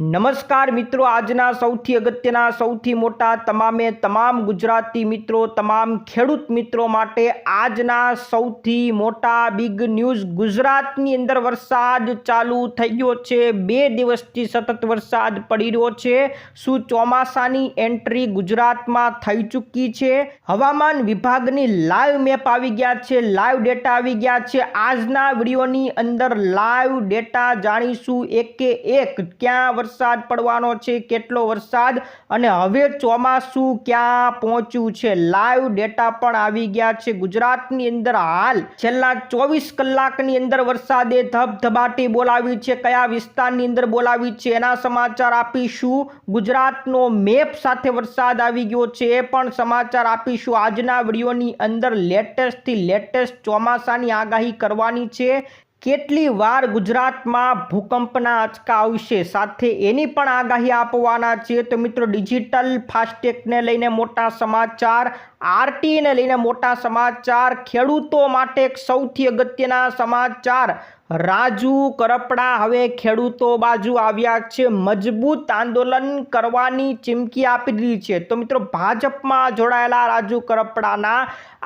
નમસ્કાર મિત્રો, આજના સૌથી અગત્યના સૌથી મોટા તમામ ગુજરાતી મિત્રો, તમામ ખેડૂત મિત્રો માટે આજના સૌથી મોટા બિગ ન્યૂઝ। ગુજરાતની અંદર વરસાદ ચાલુ થઈ ગયો છે। 2 દિવસથી સતત વરસાદ પડી રહ્યો છે। શું ચોમાસાની એન્ટ્રી ગુજરાતમાં થઈ ચૂકી છે? હવામાન વિભાગની લાઈવ મેપ આવી ગયા છે, લાઈવ ડેટા આવી ગયા છે। આજના વિડીયોની અંદર લાઈવ ડેટા જાણીશું, એકે એક ક્યાં વરસાદ પડવાનો છે, કેટલો વરસાદ, અને હવે ચોમાસું ક્યાં પહોંચ્યું છે। લાઈવ ડેટા પણ આવી ગયા છે। ગુજરાતની અંદર હાલ છેલ્લા 24 કલાકની અંદર વરસાદે ધબધબાટી બોલાવી છે। કયા વિસ્તારની અંદર બોલાવી છે એના સમાચાર આપીશું। ગુજરાતનો મેપ સાથે વરસાદ આવી ગયો છે એ પણ સમાચાર આપીશું આજના વિડીયોની અંદર। લેટેસ્ટથી લેટેસ્ટ ચોમાસાની આગાહી કરવાની છે। કેટલી વાર ગુજરાતમાં ભૂકંપના આંચકા આવશે, સાથે એની પણ આગાહી આપવાના છે। તો મિત્રો, ડિજિટલ ફાસ્ટેગને લઈને મોટા સમાચાર, આરટીને લઈને મોટા સમાચાર, ખેડૂતો માટે એક સૌથી અગત્યના સમાચાર। રાજુ કરપડા હવે ખેડૂતો બાજુ આવ્યા છે, મજબૂત આંદોલન કરવાની ચીમકી આપી દીધી છે। તો મિત્રો, ભાજપમાં જોડાયેલા રાજુ કરપડાના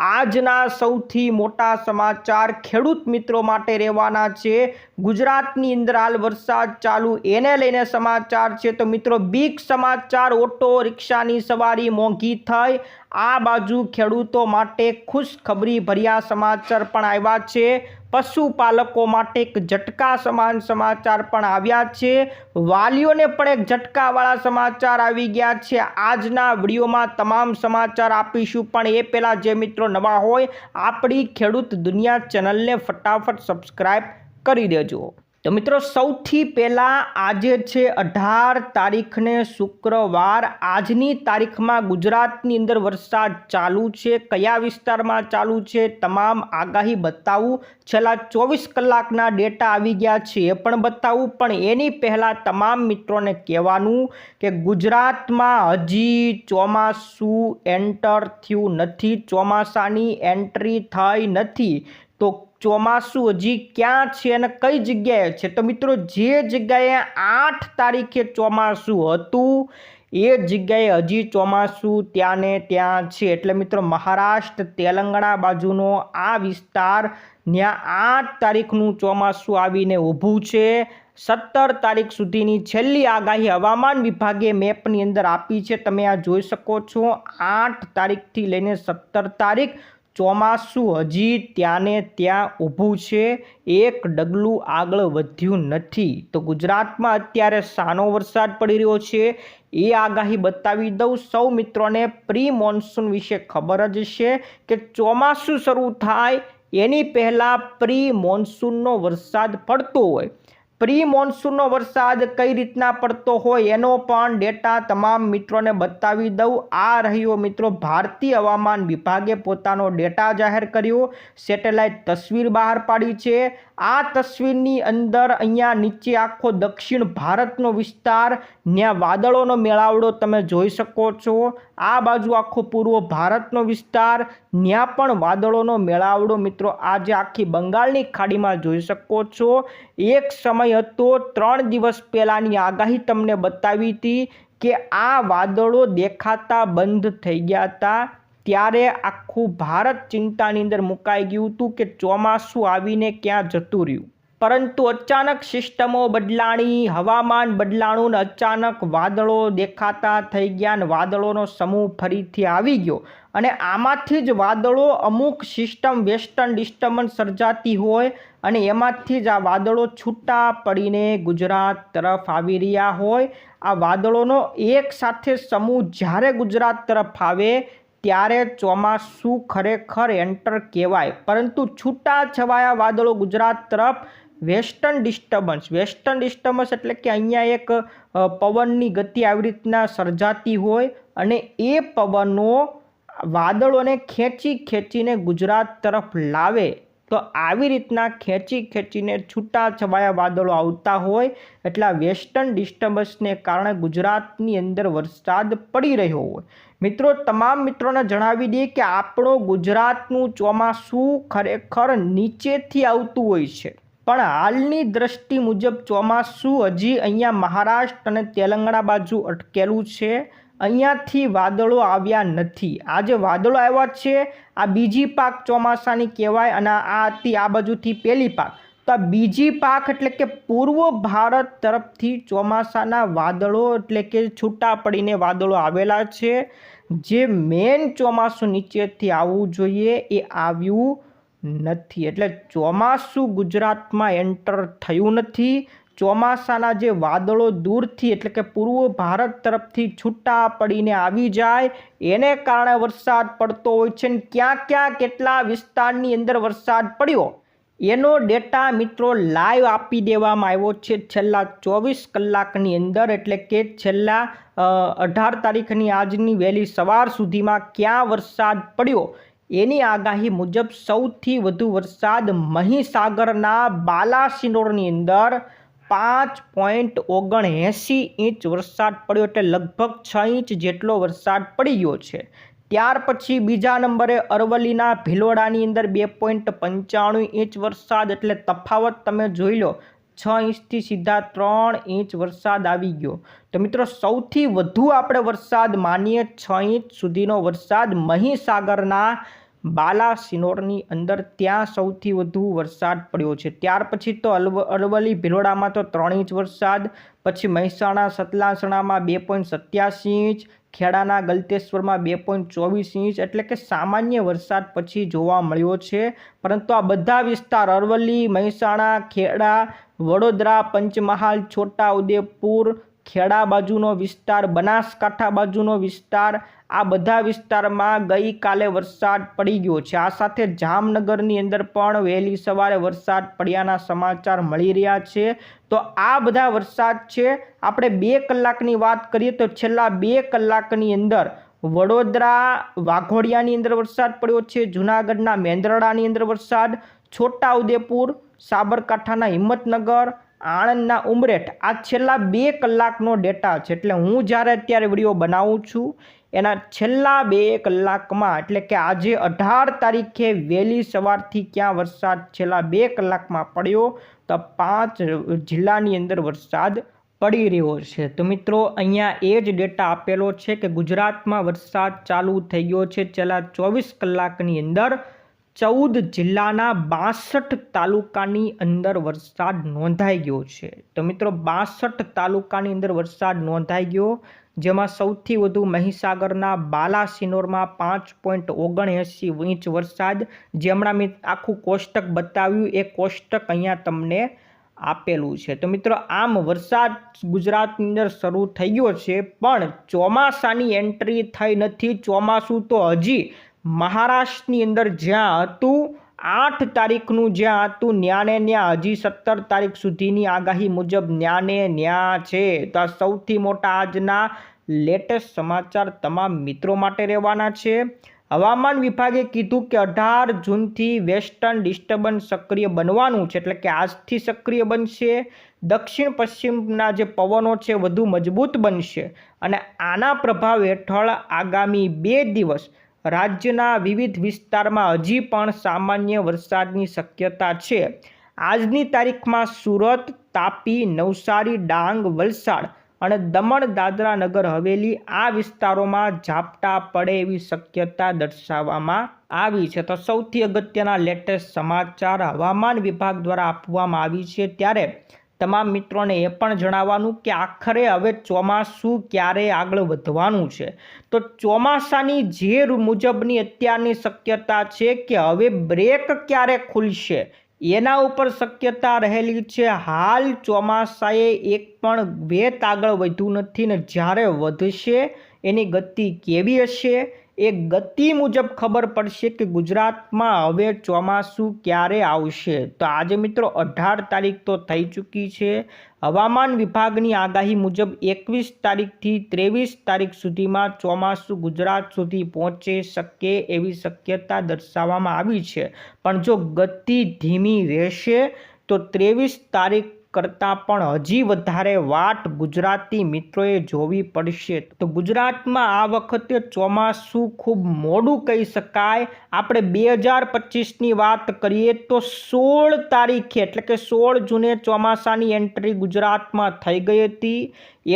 આજના સૌથી મોટા સમાચાર ખેડૂત મિત્રો માટે રહેવાના છે। ગુજરાતની અંદર હાલ વરસાદ ચાલુ, એને લઈને સમાચાર છે। તો મિત્રો, બિગ સમાચાર, ઓટો રિક્ષાની સવારી મોંઘી થઈ। આ બાજુ ખેડૂતો માટે ખુશખબરી ભર્યા સમાચાર પણ આવ્યા છે। પશુપાલકો માટે એક ઝટકા સમાન સમાચાર પણ આવ્યા છે। વાલીઓને પણ એક ઝટકાવાળા સમાચાર આવી ગયા છે। આજના વિડીયોમાં તમામ સમાચાર આપીશું, પણ એ પહેલાં જે મિત્રો નવા હોય આપણી ખેડૂત દુનિયા ચેનલને ફટાફટ સબસ્ક્રાઈબ કરી દેજો। તો મિત્રો, સૌથી પહેલાં આજે છે 18 તારીખને શુક્રવાર। આજની તારીખમાં ગુજરાતની અંદર વરસાદ ચાલુ છે। કયા વિસ્તારમાં ચાલુ છે તમામ આગાહી બતાવું। છેલ્લા 24 કલાકના ડેટા આવી ગયા છે એ પણ બતાવું, પણ એની પહેલાં તમામ મિત્રોને કહેવાનું કે ગુજરાતમાં હજી ચોમાસું એન્ટર થયું નથી, ચોમાસાની એન્ટ્રી થઈ નથી। તો ચોમાસું હજી ક્યાં છે અને કઈ જગ્યાએ છે? તો મિત્રો, જે જગ્યાએ 8 તારીખે ચોમાસું હતું એ જગ્યાએ હજી ચોમાસું ત્યાં ને ત્યાં છે। એટલે મિત્રો, મહારાષ્ટ્ર તેલંગાણા બાજુનો આ વિસ્તાર, ત્યાં 8 તારીખનું ચોમાસું આવીને ઊભું છે। 17 તારીખ સુધીની છેલ્લી આગાહી હવામાન વિભાગે મેપની અંદર આપી છે, તમે આ જોઈ શકો છો। 8 તારીખથી લઈને 17 તારીખ ચોમાસું હજી ત્યાં ને ત્યાં ઊભું છે, એક ડગલું આગળ વધ્યું નથી। તો ગુજરાતમાં અત્યારે શાનો વરસાદ પડી રહ્યો છે એ આગાહી બતાવી દઉં। સૌ મિત્રોને પ્રી મોન્સૂન વિશે ખબર જ છે કે ચોમાસું શરૂ થાય એની પહેલાં પ્રી મોન્સૂનનો વરસાદ પડતો હોય। પ્રી મોન્સૂનનો વરસાદ કઈ રીતના પડતો હોય એનો પણ ડેટા તમામ મિત્રોને બતાવી દઉં। આ રહ્યો મિત્રો ભારતીય હવામાન વિભાગે પોતાનો ડેટા જાહેર કર્યો, સેટેલાઇટ તસવીર બહાર પાડી છે। આ તસવીરની અંદર અહીંયા નીચે આખો દક્ષિણ ભારતનો વિસ્તાર, ત્યાં વાદળોનો મેળાવડો તમે જોઈ શકો છો। આ બાજુ આખો પૂર્વ ભારતનો વિસ્તાર, ત્યાં પણ વાદળોનો મેળાવડો મિત્રો આજે આખી બંગાળની ખાડીમાં જોઈ શકો છો। એક સમય હતો 3 દિવસ પહેલાની આગાહી તમને બતાવી હતી કે આ વાદળો દેખાતા બંધ થઈ ગયા હતા, ત્યારે આખું ભારત ચિંતાની અંદર મુકાઈ ગયું હતું કે ચોમાસું આવીને ક્યાં જતું રહ્યું। પરંતુ અચાનક સિસ્ટમો બદલાણી, હવામાન બદલાણું ને અચાનક વાદળો દેખાતા થઈ ગયા ને વાદળોનો સમૂહ ફરીથી આવી ગયો। અને આમાંથી જ વાદળો અમુક સિસ્ટમ વેસ્ટર્ન ડિસ્ટર્બન્સ સર્જાતી હોય અને એમાંથી જ આ વાદળો છૂટા પડીને ગુજરાત તરફ આવી રહ્યા હોય। આ વાદળોનો એક સાથે સમૂહ જ્યારે ગુજરાત તરફ આવે ત્યારે ચોમાસું ખરેખર એન્ટર કહેવાય। પરંતુ છૂટા છવાયા વાદળો ગુજરાત તરફ વેસ્ટર્ન ડિસ્ટર્બન્સ એટલે કે અહીંયા એક પવનની ગતિ આવી રીતના સર્જાતી હોય અને એ પવનો વાદળોને ખેંચીને ગુજરાત તરફ લાવે। તો આવી રીતના ખેંચીને છૂટા છવાયા વાદળો આવતા હોય એટલે વેસ્ટર્ન ડિસ્ટર્બન્સને કારણે ગુજરાતની અંદર વરસાદ પડી રહ્યો હોય। મિત્રો, તમામ મિત્રોને જણાવી દઈએ કે આપણો ગુજરાતનું ચોમાસું ખરેખર નીચેથી આવતું હોય છે। પણ હાલની દ્રષ્ટિ મુજબ ચોમાસું હજી અહીંયા મહારાષ્ટ્ર અને તેલંગાણા બાજુ અટકેલું છે. અહીંયાથી વાદળો આવ્યા નથી. આ જે વાદળો આવ્યા છે આ બીજી પાક ચોમાસાની કહેવાય અને આ હતી આ બાજુથી પહેલી પાક. તો આ બીજી પાક એટલે કે પૂર્વ ભારત તરફથી ચોમાસાના વાદળો એટલે કે છૂટા પડીને વાદળો આવેલા છે. જે મેન ચોમાસું નીચેથી આવવું જોઈએ એ આવ્યું નથી. એટલે ચોમાસું ગુજરાતમાં એન્ટર થયું નથી. ચોમાસાના જે વાદળો દૂરથી એટલે કે પૂર્વ ભારત તરફથી છૂટા પડીને આવી જાય એને કારણે વરસાદ પડતો હોય છે. ને ક્યાં ક્યાં કેટલા વિસ્તારની અંદર વરસાદ પડ્યો એનો ડેટા મિત્રો લાઈવ આપી દેવામાં આવ્યો છે છેલ્લા 24 કલાકની અંદર. એટલે કે છેલ્લા 18 તારીખની આજની વહેલી સવાર સુધીમાં ક્યાં વરસાદ પડ્યો એની આગાહી મુજબ સૌથી વધુ વરસાદ મહીસાગરના બાલાસિનોરની અંદર 5.79 ઇંચ વરસાદ પડ્યો. એટલે લગભગ 6 ઇંચ જેટલો વરસાદ પડી ગયો છે. ત્યાર પછી બીજા નંબરે અરવલ્લીના ભિલોડાની અંદર 2.95 ઇંચ વરસાદ. એટલે તફાવત તમે જોઈ લો, 6 ઇંચથી સીધા 3 ઇંચ વરસાદ આવી ગયો. તો મિત્રો સૌથી વધુ આપણે વરસાદ માનીએ 6 ઇંચ સુધીનો વરસાદ મહીસાગરના બાલાસિનોરની અંદર ત્યાં સૌથી વધુ વરસાદ પડ્યો છે. ત્યાર પછી તો અરવલ્લી ભિલોડામાં તો 3 ઇંચ વરસાદ, પછી મહેસાણા સતલાસણામાં 2.87 ઇંચ, ખેડાના ગલતેશ્વરમાં 2.24 ઇંચ. એટલે કે સામાન્ય વરસાદ પછી જોવા મળ્યો છે. પરંતુ આ બધા વિસ્તાર અરવલ્લી, મહેસાણા, ખેડા, વડોદરા, પંચમહાલ, છોટા ઉદેપુર, ખેડા બાજુનો વિસ્તાર, બનાસકાંઠા બાજુનો વિસ્તાર, આ બધા વિસ્તારમાં ગઈકાલે વરસાદ પડી ગયો છે. આ સાથે જામનગરની અંદર પણ વહેલી સવારે વરસાદ પડ્યાના સમાચાર મળી રહ્યા છે. તો આ બધા વરસાદ છે. આપણે 2 કલાકની વાત કરીએ તો છેલ્લા 2 કલાકની અંદર વડોદરા વાઘોડિયાની અંદર વરસાદ પડ્યો છે, જૂનાગઢના મેંદરડાની અંદર વરસાદ, છોટા ઉદેપુર, સાબરકાંઠાના હિંમતનગર, આણંદના ઉમરેઠ, આ છેલ્લા 2 કલાકનો ડેટા છે. એટલે હું જ્યારે અત્યારે વિડીયો બનાવું છું એના છેલ્લા 2 કલાકમાં એટલે કે આજે 18 તારીખે વહેલી સવારથી ક્યાં વરસાદ છેલ્લા 2 કલાકમાં પડ્યો તો 5 જિલ્લાની અંદર વરસાદ પડી રહ્યો છે. તો મિત્રો અહીંયા એ જ ડેટા આપેલો છે કે ગુજરાતમાં વરસાદ ચાલુ થઈ ગયો છે. છેલ્લા 24 કલાકની અંદર 14 જિલ્લાના 62 તાલુકાની અંદર વરસાદ નોંધાઈ ગયો છે. તો મિત્રો 62 તાલુકાની અંદર વરસાદ નોંધાઈ ગયો, જેમાં સૌથી વધુ મહીસાગરના બાલાસિનોરમાં 5.79 ઇંચ વરસાદ. જે હમણાં મેં આખું કોષ્ટક બતાવ્યું એ કોષ્ટક અહીંયા તમને આપેલું છે. તો મિત્રો આમ વરસાદ ગુજરાતની અંદર શરૂ થઈ ગયો છે, પણ ચોમાસાની એન્ટ્રી થઈ નથી. ચોમાસું તો હજી મહારાષ્ટ્રની અંદર જ્યાં હતું 8 તારીખનું જ્યાં હતું ન્યાને ન્યા હજી 17 તારીખ સુધીની આગાહી મુજબ ન્યાને ન્યા છે. તો આ સૌથી મોટા આજના લેટેસ્ટ સમાચાર તમામ મિત્રો માટે રહેવાના છે. હવામાન વિભાગે કીધું કે 18 જૂનથી વેસ્ટર્ન ડિસ્ટર્બન્સ સક્રિય બનવાનું છે. એટલે કે આજથી સક્રિય બનશે. દક્ષિણ પશ્ચિમના જે પવનો છે વધુ મજબૂત બનશે અને આના પ્રભાવ હેઠળ આગામી 2 દિવસ રાજ્યના વિવિધ વિસ્તારમાં હજી પણ સામાન્ય વરસાદની શક્યતા છે. આજની તારીખમાં સુરત, તાપી, નવસારી, ડાંગ, વલસાડ અને દમણ, દાદરા, નગર હવેલી આ વિસ્તારોમાં ઝાપટા પડે એવી શક્યતા દર્શાવવામાં આવી છે. તો સૌથી અગત્યના લેટેસ્ટ સમાચાર હવામાન વિભાગ દ્વારા આપવામાં આવી છે. ત્યારે તમામ મિત્રોને એ પણ જણાવવાનું કે આખરે હવે ચોમાસું ક્યારે આગળ વધવાનું છે. તો ચોમાસાની જે મુજબની અત્યારની શક્યતા છે કે હવે બ્રેક ક્યારે ખુલશે એના ઉપર શક્યતા રહેલી છે. હાલ ચોમાસાએ એક પણ વેત આગળ વધ્યું નથી ને જ્યારે વધશે એની ગતિ કેવી હશે એ ગતિ મુજબ ખબર પડશે કે ગુજરાતમાં હવે ચોમાસું ક્યારે આવશે. તો આજે મિત્રો 18 તારીખ તો થઈ ચૂકી છે. હવામાન વિભાગની આગાહી મુજબ 21 તારીખથી 23 તારીખ સુધીમાં ચોમાસું ગુજરાત સુધી પહોંચી શકે એવી શક્યતા દર્શાવવામાં આવી છે. પણ જો ગતિ ધીમી રહેશે તો 23 તારીખ કરતાં પણ હજી વધારે વાટ ગુજરાતી મિત્રોએ જોવી પડશે. તો ગુજરાતમાં આ વખતે ચોમાસું ખૂબ મોડું કહી શકાય. આપણે 2025ની વાત કરીએ તો 16 તારીખે એટલે કે 16 જૂને ચોમાસાની એન્ટ્રી ગુજરાતમાં થઈ ગઈ હતી.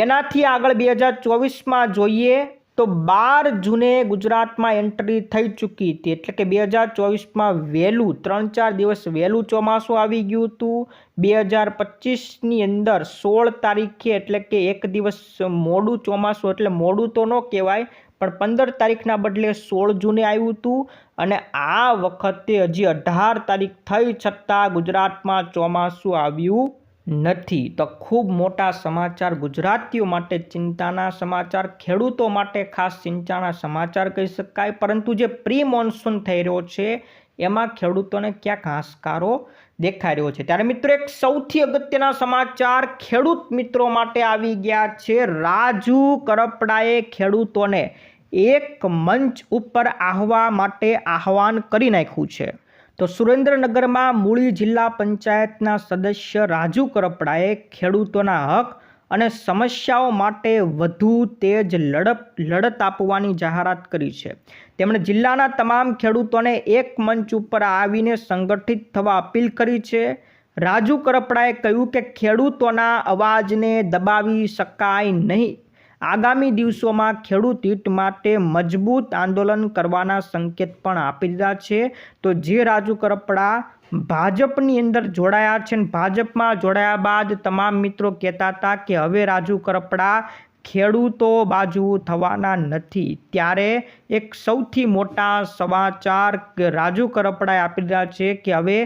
એનાથી આગળ 2024માં જોઈએ તો 12 જૂને ગુજરાતમાં એન્ટ્રી થઈ ચૂકી હતી. એટલે કે 2024માં વહેલું 3-4 દિવસ વહેલું ચોમાસું આવી ગયું હતું. 2025ની અંદર 16 તારીખે એટલે કે એક દિવસ મોડું ચોમાસું, એટલે મોડું તો ન કહેવાય પણ 15 તારીખના બદલે 16 જૂને આવ્યું હતું. અને આ વખતે હજી 18 તારીખ થઈ છતાં ગુજરાતમાં ચોમાસું આવ્યું નથી. તો ખૂબ મોટા સમાચાર, ગુજરાતીઓ માટે ચિંતાના સમાચાર, ખેડૂતો માટે ખાસ ચિંતાના સમાચાર કહી શકાય. પરંતુ જે પ્રી મોન્સૂન થઈ રહ્યો છે એમાં ખેડૂતોને ક્યાંક હાશકારો દેખાઈ રહ્યો છે. ત્યારે મિત્રો એક સૌથી અગત્યના સમાચાર ખેડૂત મિત્રો માટે આવી ગયા છે. રાજુ કરપડાએ ખેડૂતોને એક મંચ ઉપર આવવા માટે આહવાન કરી નાખ્યું છે. તો સુરેન્દ્રનગરમાં મૂળી જિલ્લા પંચાયતના સદસ્ય રાજુ કરપડાએ ખેડૂતોના હક અને સમસ્યાઓ માટે વધુ તેજ લડત આપવાની જાહેરાત કરી છે. તેમણે જિલ્લાના તમામ ખેડૂતોને એક મંચ ઉપર આવીને સંગઠિત થવા અપીલ કરી છે. રાજુ કરપડાએ કહ્યું કે ખેડૂતોના અવાજને દબાવી શકાય નહીં. આગામી દિવસોમાં ખેડૂત હિત માટે મજબૂત આંદોલન કરવાના સંકેત પણ આપી દીધા છે. તો જે રાજુ કરપડા ભાજપની અંદર જોડાયા છે અને ભાજપમાં જોડાયા બાદ તમામ મિત્રો કહેતા હતા કે હવે રાજુ કરપડા ખેડૂતો બાજુ થવાના નથી. ત્યારે એક સૌથી મોટા સમાચાર રાજુ કરપડાએ આપી દીધા છે કે હવે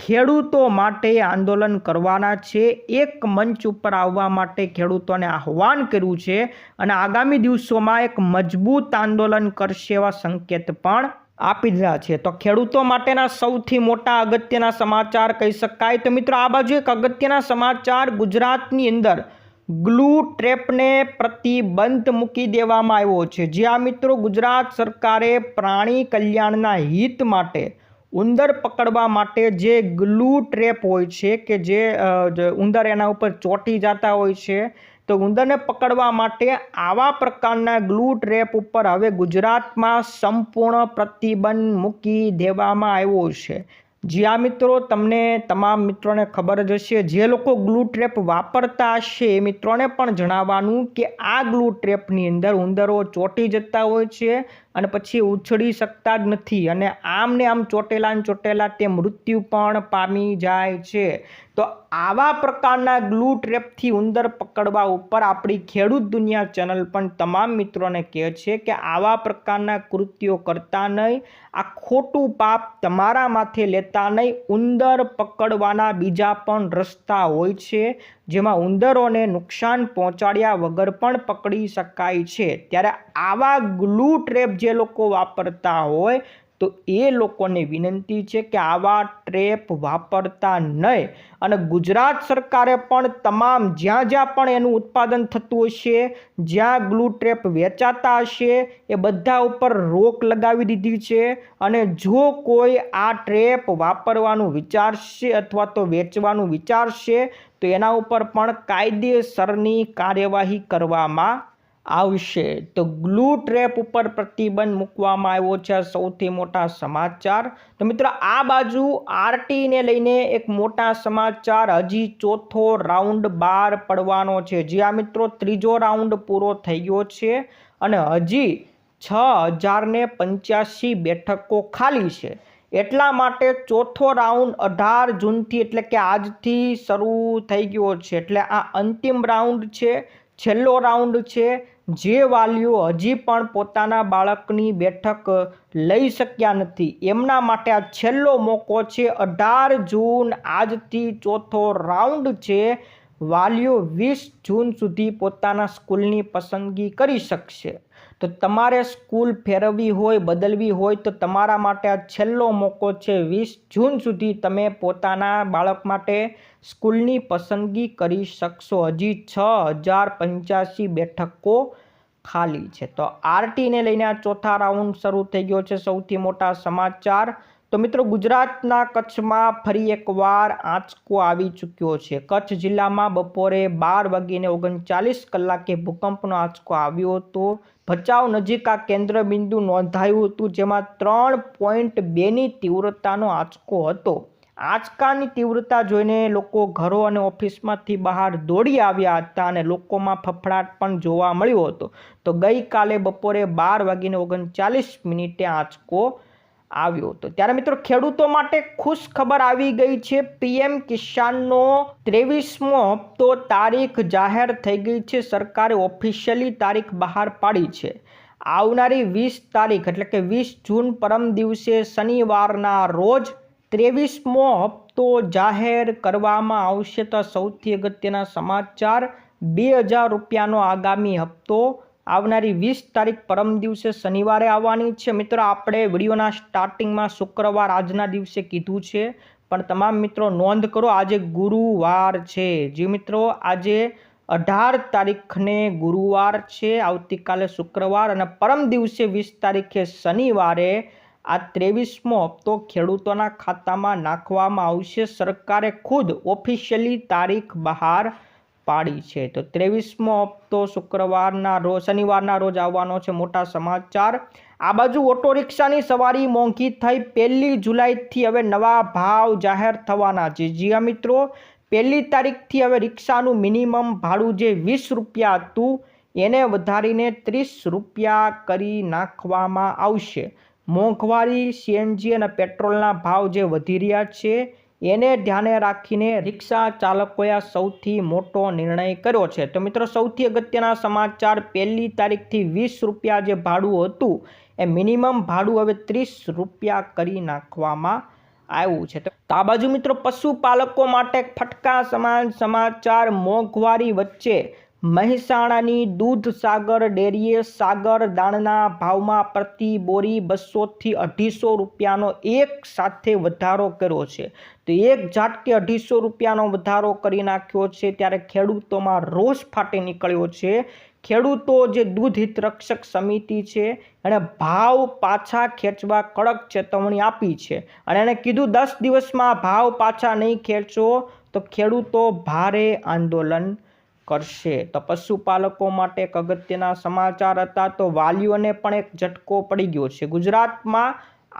ખેડૂતો માટે આંદોલન કરવાના છે. એક મંચ ઉપર આવવા માટે ખેડૂતોને આહવાન કર્યું છે અને આગામી દિવસોમાં એક મજબૂત આંદોલન કરશે એવા સંકેત પણ આપી દીધા છે. તો ખેડૂતો માટેના સૌથી મોટા અગત્યના સમાચાર કહી શકાય. તો મિત્રો આ બાજુ એક અગત્યના સમાચાર, ગુજરાતની અંદર ગ્લુ ટ્રેપને પ્રતિબંધ મૂકી દેવામાં આવ્યો છે. જ્યાં મિત્રો ગુજરાત સરકારે પ્રાણી કલ્યાણના હિત માટે ઉંદર પકડવા માટે જે ગ્લુ ટ્રેપ હોય છે કે જે ઉંદર એના ઉપર ચોંટી જતા હોય છે, તો ઉંદરને પકડવા માટે આવા પ્રકારના ગ્લુ ટ્રેપ ઉપર હવે ગુજરાતમાં સંપૂર્ણ પ્રતિબંધ મૂકી દેવામાં આવ્યો છે. જ્યાં મિત્રો તમને તમામ મિત્રોને ખબર જ હશે, જે લોકો ગ્લુ ટ્રેપ વાપરતા હશે એ મિત્રોને પણ જણાવવાનું કે આ ગ્લુ ટ્રેપની અંદર ઉંદરો ચોંટી જતા હોય છે અને પછી ઉછળી શકતા જ નથી અને આમ ને આમ ચોટેલા તે મૃત્યુ પણ પામી જાય છે. તો આવા પ્રકારના ગ્લુ ટ્રેપથી ઉંદર પકડવા ઉપર આપણી ખેડૂત દુનિયા ચેનલ પણ તમામ મિત્રોને કહે છે કે આવા પ્રકારના કૃત્યો કરતા નહીં. આ ખોટું પાપ તમારા માથે લેતા નહીં. ઉંદર પકડવાના બીજા પણ રસ્તા હોય છે જેમાં ઉંદરોને નુકસાન પહોંચાડ્યા વગર પણ પકડી શકાય છે. ત્યારે આવા ગ્લુ ટ્રેપ જે લોકો વાપરતા હોય તો એ લોકોને વિનંતી છે કે આવા ટ્રેપ વાપરતા નહીં. અને ગુજરાત સરકારે પણ તમામ જ્યાં પણ એનું ઉત્પાદન થતું હશે, જ્યાં ગ્લુ ટ્રેપ વેચાતા હશે એ બધા ઉપર રોક લગાવી દીધી છે. અને જો કોઈ આ ટ્રેપ વાપરવાનું વિચારશે અથવા તો વેચવાનું વિચારશે તો એના ઉપર પણ કાયદેસરની કાર્યવાહી કરવામાં આવશે. તો ગ્લુ ટ્રેપ ઉપર પ્રતિબંધ મૂકવામાં આવ્યો છે. સૌથી મોટા સમાચાર. તો મિત્રો આ બાજુ આરટીને લઈને એક મોટા સમાચાર, હજી ચોથો રાઉન્ડ બહાર પડવાનો છે. જ્યાં મિત્રો ત્રીજો રાઉન્ડ પૂરો થઈ ગયો છે અને હજી 6085 બેઠકો ખાલી છે. એટલા માટે ચોથો રાઉન્ડ 18 જૂનથી એટલે કે આજથી શરૂ થઈ ગયો છે. એટલે આ અંતિમ રાઉન્ડ છે, છેલ્લો રાઉન્ડ છે. જે વાલીઓ હજી પણ પોતાના બાળકની બેઠક લઈ શક્યા નથી એમના માટે આ છેલ્લો મોકો છે. 18 જૂન આજથી ચોથો રાઉન્ડ છે. વાલીઓ 20 જૂન સુધી પોતાના સ્કૂલની પસંદગી કરી શકશે. તો તમારે સ્કૂલ ફેરવવી હોય, બદલવી હોય તો તમારા માટે આ છેલ્લો મોકો છે. 20 જૂન સુધી તમે પોતાના બાળક માટે સ્કૂલની પસંદગી કરી શકશો. હજી 6085 બેઠકો ખાલી છે. તો આરટીને લઈને આ ચોથા રાઉન્ડ શરૂ થઈ ગયો છે. સૌથી મોટા સમાચાર. તો મિત્રો ગુજરાતના કચ્છમાં ફરી એકવાર આંચકો આવી ચૂક્યો છે। કચ્છ જિલ્લામાં બપોરે 12:39 ભૂકંપનો આંચકો આવ્યો હતો। ભચાઉ નજીક આ કેન્દ્ર બિંદુ નોંધાયું હતું, જેમાં 3.2ની તીવ્રતાનો આંચકો હતો। આંચકાની તીવ્રતા જોઈને લોકો ઘરો અને ઓફિસમાંથી બહાર દોડી આવ્યા હતા અને લોકોમાં ફફડાટ પણ જોવા મળ્યો હતો। તો ગઈકાલે બપોરે 12:39 આંચકો આવ્યો હતો। ત્યારે મિત્રો ખેડૂતો માટે ખુશ ખબર આવી ગઈ છે। પીએમ કિસાનનો 23મો હપ્તો તારીખ જાહેર થઈ ગઈ છે। સરકારે ઓફિશિયલી તારીખ બહાર પાડી છે। આવનારી 20 તારીખ એટલે કે 20 જૂન પરમ દિવસે શનિવારના રોજ 23મો હપ્તો જાહેર કરવામાં આવશે। તો સૌથી અગત્યના સમાચાર, 2000 રૂપિયાનો આગામી હપ્તો આવનારી 20 તારીખ પરમ દિવસે શનિવારે આવવાની છે। મિત્રો આપણે વિડીયોના સ્ટાર્ટિંગમાં શુક્રવાર આજના દિવસે કીધું છે, પણ તમામ મિત્રો નોંધ કરો, આજે ગુરુવાર છે। જી મિત્રો, આજે 18 તારીખને ગુરુવાર છે, આવતીકાલે શુક્રવાર અને પરમ દિવસે 20 તારીખે શનિવારે આ 23મો હપ્તો ખેડૂતોના ખાતામાં નાખવામાં આવશે। સરકારે ખુદ ઓફિશિયલી તારીખ બહાર પાડી છે। તો 23મો હપ્તો શનિવારના રોજ આવવાનો છે। મોટા સમાચાર, આ બાજુ ઓટો રિક્ષાની સવારી મોંઘી થઈ। 1 જુલાઈથી હવે નવા ભાવ જાહેર થવાના છે। જી હા મિત્રો, 1 તારીખથી હવે રિક્ષાનું મિનિમમ ભાડું જે 20 રૂપિયા હતું એને વધારીને 30 રૂપિયા કરી નાખવામાં આવશે। મોંઘવારી, સીએનજી અને પેટ્રોલના ભાવ જે વધી રહ્યા છે એને ધ્યાને રાખીને રિક્ષા ચાલકોએ સૌથી મોટો નિર્ણય કર્યો છે। તો મિત્રો સૌથી અગત્યના સમાચાર, 1 તારીખથી 20 રૂપિયા જે ભાડું હતું એ મિનિમમ ભાડું હવે 30 રૂપિયા કરી નાખવામાં આવ્યું છે। તો આ બાજુ મિત્રો પશુપાલકો માટે ફટકા સમાન સમાચાર, મોંઘવારી વચ્ચે મહેસાણાની દૂધસાગર ડેરીએ સાગર દાણના ભાવમાં પ્રતિ બોરી 200થી 250 રૂપિયાનો એક સાથે વધારો કર્યો છે। તો એક ઝાટકે 250 રૂપિયાનો વધારો કરી નાખ્યો છે। ત્યારે ખેડૂતોમાં રોષ ફાટી નીકળ્યો છે। ખેડૂતો જે દૂધ હિત રક્ષક સમિતિ છે એણે ભાવ પાછા ખેંચવા કડક ચેતવણી આપી છે અને એણે કીધું 10 દિવસમાં ભાવ પાછા નહીં ખેંચો તો ખેડૂતો ભારે આંદોલન કરશે। તો પશુપાલકો માટે એક અગત્યના સમાચાર હતા। તો વાલીઓને પણ એક ઝટકો પડી ગયો છે। ગુજરાતમાં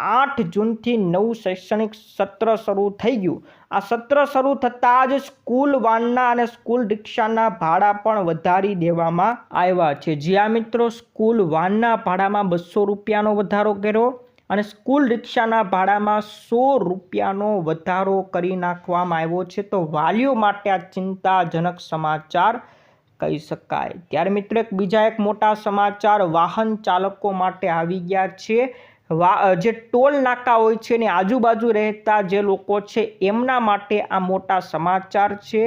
8 જૂનથી નવું શૈક્ષણિક સત્ર શરૂ થઈ ગયું। આ સત્ર શરૂ થતાં જ સ્કૂલ વાનના અને સ્કૂલ રિક્ષાના ભાડા પણ વધારી દેવામાં આવ્યા છે। જ્યાં મિત્રો સ્કૂલ વાનના ભાડામાં 200 રૂપિયાનો વધારો કર્યો અને સ્કૂલ રિક્ષાના ભાડામાં 100 રૂપિયાનો વધારો કરી નાખવામાં આવ્યો છે। તો વાલીઓ માટે આ ચિંતાજનક સમાચાર કહી શકાય। ત્યારે મિત્રો બીજા એક મોટા સમાચાર વાહન ચાલકો માટે આવી ગયા છે। જે ટોલ નાકા હોય છે ને આજુબાજુ રહેતા જે લોકો છે એમના માટે આ મોટા સમાચાર છે।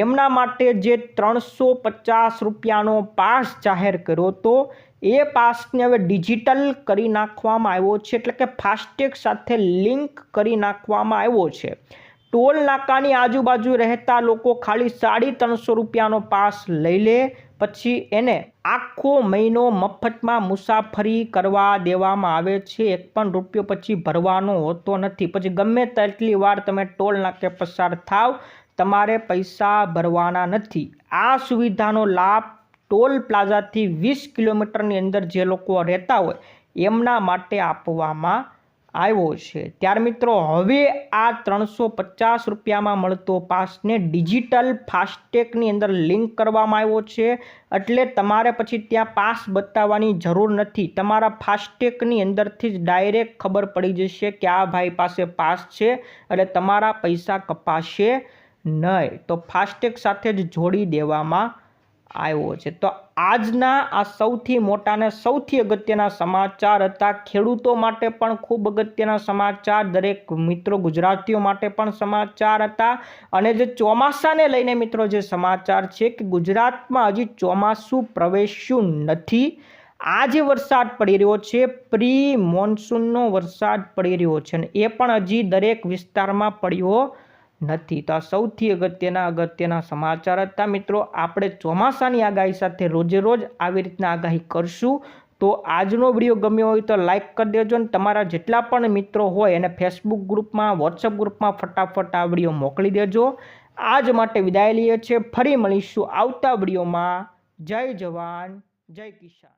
એમના માટે જે 350 રૂપિયાનો પાસ જાહેર કર્યો હતો એ પાસને હવે ડિજિટલ કરી નાખવામાં આવ્યો છે, એટલે કે ફાસ્ટેગ સાથે લિંક કરી નાખવામાં આવ્યો છે। ટોલ નાકાની આજુબાજુ રહેતા લોકો ખાલી 350 રૂપિયાનો પાસ લઈ લે, પછી એને આખો મહિનો મફતમાં મુસાફરી કરવા દેવામાં આવે છે। 1 પણ રૂપિયો પછી ભરવાનો હોતો નથી। પછી ગમે તેટલી વાર તમે ટોલ નાકે પસાર થાવ, તમારે પૈસા ભરવાના નથી। આ સુવિધાનો લાભ ટોલ પ્લાઝાથી 20 કિલોમીટરની અંદર જે લોકો રહેતા હોય એમના માટે આપવામાં આવ્યો છે। ત્યારે મિત્રો હવે આ 350 રૂપિયામાં મળતો પાસને ડિજિટલ ફાસ્ટેગની અંદર લિંક કરવામાં આવ્યો છે, એટલે તમારે પછી ત્યાં પાસ બતાવવાની જરૂર નથી। તમારા ફાસ્ટેગની અંદરથી જ ડાયરેક્ટ ખબર પડી જશે કે આ ભાઈ પાસે પાસ છે, એટલે તમારા પૈસા કપાશે નહીં। તો ફાસ્ટેગ સાથે જ જોડી દેવામાં આવ્યો છે। તો આજના આ સૌથી મોટા અને સૌથી અગત્યના સમાચાર હતા। ખેડૂતો માટે પણ ખૂબ અગત્યના સમાચાર, દરેક મિત્રો ગુજરાતીઓ માટે પણ સમાચાર હતા। અને જે ચોમાસાને લઈને મિત્રો જે સમાચાર છે કે ગુજરાતમાં હજી ચોમાસું પ્રવેશ્યું નથી। આ જે વરસાદ પડી રહ્યો છે પ્રી મોન્સૂનનો વરસાદ પડી રહ્યો છે અને એ પણ હજી દરેક વિસ્તારમાં પડ્યો નથી। તો આ સૌથી અગત્યના સમાચાર હતા। મિત્રો આપણે ચોમાસાની આગાહી સાથે રોજે રોજ આવી રીતના આગાહી કરશું। તો આજનો વિડીયો ગમ્યો હોય તો લાઇક કરી દેજો અને તમારા જેટલા પણ મિત્રો હોય એને ફેસબુક ગ્રુપમાં વોટ્સઅપ ગ્રુપમાં ફટાફટ આ વિડીયો મોકલી દેજો. આજ માટે વિદાય લઈએ છીએ. ફરી મળીશું આવતા વિડીયોમાં. જય જવાન જય કિસાન.